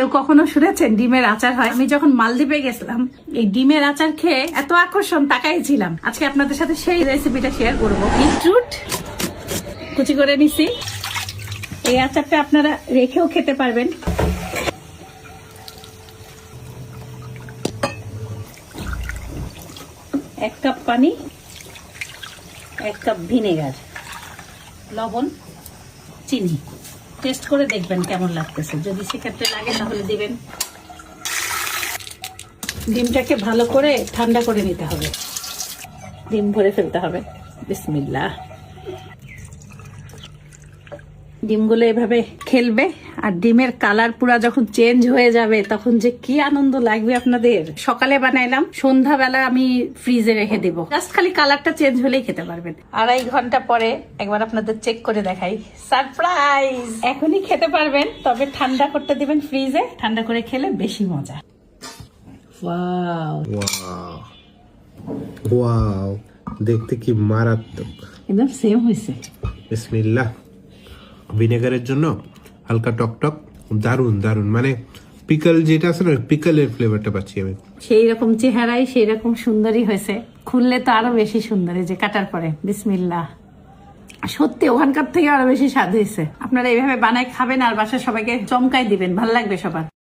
কেউ কখনো শুনেছেন ডিমের আচার হয়? আমি যখন মালদ্বীপে গেছিলাম এই ডিমের আচার খেয়ে এত আকর্ষণ তাকাইছিলাম। আজকে আপনাদের সাথে সেই রেসিপিটা শেয়ার করবো। বিটরুট কুচি করে নিছি। এই আচারটা আপনারা রেখেও খেতে পারবেন। এক কাপ পানি, 1 কাপ ভিনেগার, লবণ, চিনি। টেস্ট করে দেখবেন কেমন লাগতেছে। যদি সেক্ষেত্রে লাগে তাহলে দিবেন। ডিমটাকে ভালো করে ঠান্ডা করে নিতে হবে। ডিম ভরে ফেলতে হবে। বিসমিল্লাহ। ডিমগুলো এভাবে খেলবে আর ডিমের কালার পুরা যখন চেঞ্জ হয়ে যাবে তখন যে কি আনন্দ লাগবে আপনাদের। সকালে বানাইলাম, সন্ধ্যাবেলা আমি ফ্রিজে রেখে দিব। জাস্ট খালি কালারটা চেঞ্জ হলেই খেতে পারবেন। 2.5 ঘন্টা পরে একবার আপনাদের চেক করে দেখাই। সারপ্রাইজ! এখনই খেতে পারবেন, তবে ঠান্ডা করতে দিবেন ফ্রিজে। ঠান্ডা করে খেলে বেশি মজা। ওয়াও ওয়াও ওয়াও, দেখতে কি মারাত্মক। একদম সেম হয়েছে। বিসমিল্লাহ। ভিনেগারের জন্য হালকা টকটক, দারুন দারুন। মানে পিকল যেটা আছে না, পিকলের ফ্লেভারটা পাচ্ছি আমি। সেই রকম চেহারাই সেই রকম সুন্দরী হয়েছে। খুললে তো আরো বেশি সুন্দর। এই যে কাটার পরে বিসমিল্লাহ। সত্যি ওখানকার থেকে আরো বেশি স্বাদ হয়েছে। আপনারা এইভাবে বানাই খাবেন আর বাসায় সবাইকে চমকাই দিবেন, ভালো লাগবে সবার।